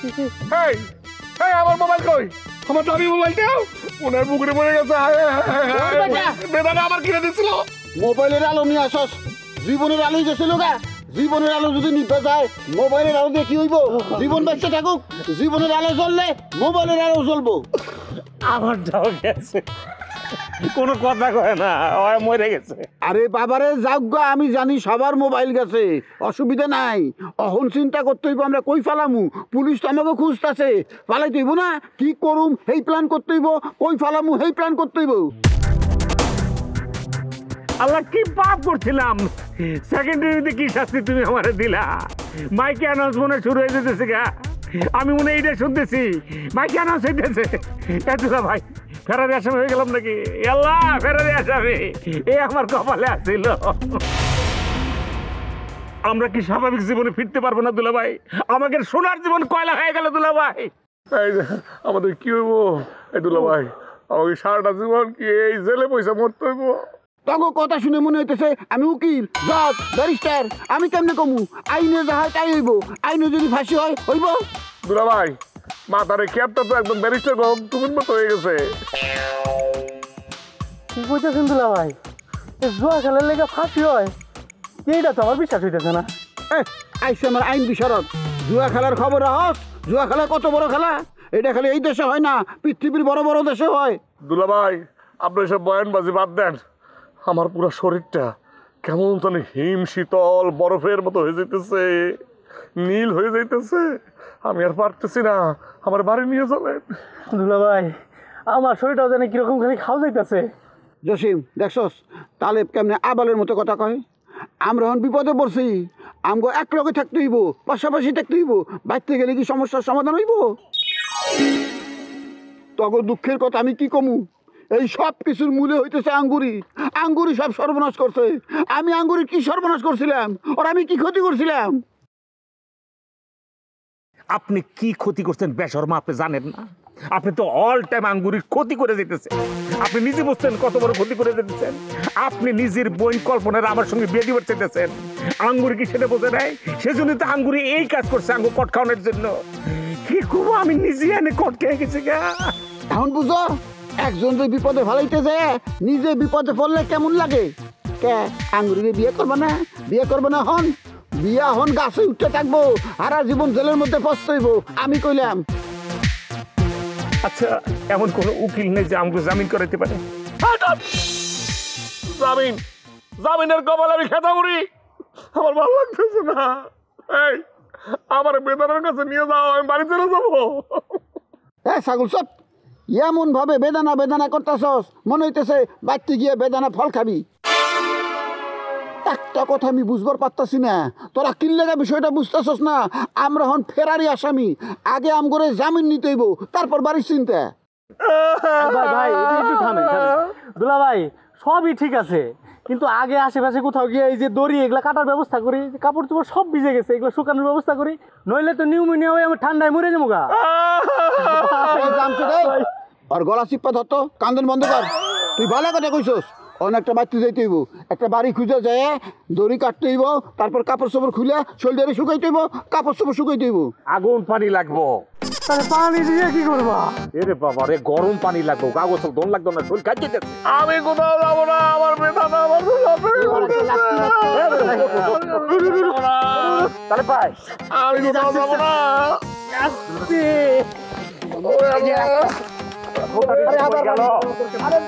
এই এই আমার মোবাইল কই? আমার দামি মোবাইলটাও ওনার পুকুরে পড়ে গেছে। বেদানা আমার কিনে দিছিল। মোবাইলের আলো নিয়ে আসস, জীবনের আলোই গেছিল গা। জীবনের আলো যদি নিতে যায় মোবাইলের আলো দিয়ে কি হইব? জীবন বেঁচে থাকুক, জীবনের আলো জ্বললে মোবাইলের আলো জ্বলবো। আমার যাও গেছে, কোনো কথা কয় না, ওই মরে গেছে। আরে বাবারে যাওগা, আমি জানি সবার মোবাইল গেছে, অসুবিধা নাই। অহন চিন্তা করতে হইব আমরা কই ফালামু। পুলিশ তো আমাকে খুঁজতেছে, ফালাইতে হইব না? কি করুম সেই প্ল্যান করতে হইব, কই ফালামু সেই প্ল্যান করতে হইব। আল্লাহ কি পাপ করছিলাম, সেকেন্ডারিতে কি শাস্তি তুমি আমারে দিলা? মাইকে অ্যানাউন্স মনে শুরু হয়ে যেতেছে গা, আমি মনে এইটা শুনতেছি মাইকে অ্যানাউন্স হইতেছে। এতটা ভাই ফেরারি আসামি হয়ে গেলাম নাকি? আল্লাহ ফেরারি আসামি, এ আমার কপালে আসছিল। আমরা কি স্বাভাবিক জীবনে ফিরতে পারবো না দুলা ভাই? আমাদের সোনার জীবন কয়লা হয়ে গেল দুলা ভাই। আমাদের কি হইব এই দুলা ভাই? আমাকে সারাটা জীবন কি এই জেলে পয়সা মরতে হইব? তখন কথা শুনে মনে হইতেছে আমি উকিল, জজ, ব্যারিস্টার। আমি কেমনে কমু? আইনে যা হয় তাই হইব। আইনে যদি ফাঁসি হয় হইব। দুলা ভাই মাথারে ক্যাপটা তো একদম ব্যারিস্টার গো তুমির মতো হয়ে গেছে। কি কইতেছেন দুলা ভাই? জুয়া খেলার লেগে ফাঁসি হয়? এইটা তো আমার বিশ্বাস হইতেছে না। আইসে আমার আইন বিশারদ। জুয়া খেলার খবর হস? জুয়া খেলা কত বড় খেলা, এটা খালি এই দেশে হয় না, পৃথিবীর বড় বড় দেশে হয়। দুলা ভাই আপনি সব বয়ানবাজি বাদ দেন, আমার পুরো শরীরটা কেমন জানি হিম শীতল বরফের মতো হয়ে যেতেছে, নীল হয়ে যাইতেছে। আমি আর পারতেছি না, আমার বাড়ি নিয়ে চলেন। দুলা ভাই আমার শরীরটাও জানি কিরকম খালি খাওয়া যাইতেছে। জসিম দেখছস তালেব কেমনে আবালের মতো কথা কয়। আমরা এখন বিপদে পড়ছি, আমগো এক লগে থাকতে হইব, পাশাপাশি থাকতে হইব। বাইতে গেলে কি সমস্যার সমাধান হইব? তখন দুঃখের কথা আমি কি কমু? এই সব কিছুর মূলে হইতেছে আঙ্গুরি। আঙ্গুরি সব সর্বনাশ করছে। আমি আঙ্গুরি কি সর্বনাশ করছিলাম, আর আমি কি ক্ষতি করছিলাম? আপনি কি ক্ষতি করছেন বেশরমা আপনি জানেন না? আপনি তো অল টাইম আঙ্গুরির ক্ষতি করে যেতেছেন। আপনি নিজে বুঝছেন কত বড় ক্ষতি করে যেতেছেন। আপনি নিজের বোন কল্পনার আমার সঙ্গে বিয়ে দিবার চাইতেছেন, আঙ্গুরি কি সেটা বোঝে নাই? সেজন্য তো আঙ্গুরি এই কাজ করছে আঙ্গুর কট খাওয়ানোর জন্য। কি করবো, আমি নিজে এনে কট খেয়ে গেছি গা। এখন বুঝো একজন যে বিপদে ফেলাইতে যায় নিজে বিপদে পড়লে কেমন লাগে। কে আঙ্গুরিকে বিয়ে করবে না? বিয়ে করবে না হন? বিয়া হন গাছে উঠতে থাকবো, সারা জীবন জেলের মধ্যে পস্তাইব। আমি কইলাম। আচ্ছা এমন কোন উকিল নেই যে আমাকে জামিন করাইতে পারে? জামিন জামিনের কপালে আমি খেতা করি, আমার ভালো লাগতেছে না। এই আমার বেদনার কাছে নিয়ে যাও, আমি বাড়ি চলে যাবো। হ্যাঁ ছাগল সব এমন ভাবে বেদানা বেদানা করতেছস, মনে হইতেছে বাড়তে গিয়ে বেদানা ফল খাবি। একটা কথা আমি বুঝবার পারতাছি না, তোরা কিল্লেগা বিষয়টা বুঝতেছস না? আমরা হন ফেরারি আসামি, আগে আমগরে জামিন নিতে হইব, তারপর বাড়ির চিন্তা। ভাই ভাই একটু থামেন থামেন। দুলা ভাই সবই ঠিক আছে, কিন্তু আগে আশেপাশে কোথাও গিয়ে এই যে দড়ি এগুলা কাটার ব্যবস্থা করি, কাপড় চোপড় সব ভিজে গেছে, এগুলো শুকানোর ব্যবস্থা করি, নইলে তো নিউমোনিয়া হয়ে আমি ঠান্ডায় মরে যাবো গা। আর গলা চিপ্পা ধরতো, কান্দন বন্ধ কর। তুই ভালো কথা কইছস, অনেকটা বাড়তে যাইতে হইব, একটা বাড়ি খুঁজে যায়, দড়ি কাটতে হইব, তারপর কাপড় চোপড় খুলে শরীরে শুকাইতে হইব, কাপড় চোপড় শুকাইতে হইব। আগুন পানি লাগবো। তাহলে পানি দিয়ে কি করবা? এরে বাবা রে, গরম পানি লাগবো, কাগজ দোন লাগতো না, শরীর কাজ যেতে। আমি কোথাও যাবো না, আমার বেদনা আমার তাহলে পাই, আমি কোথাও যাবো না। আরে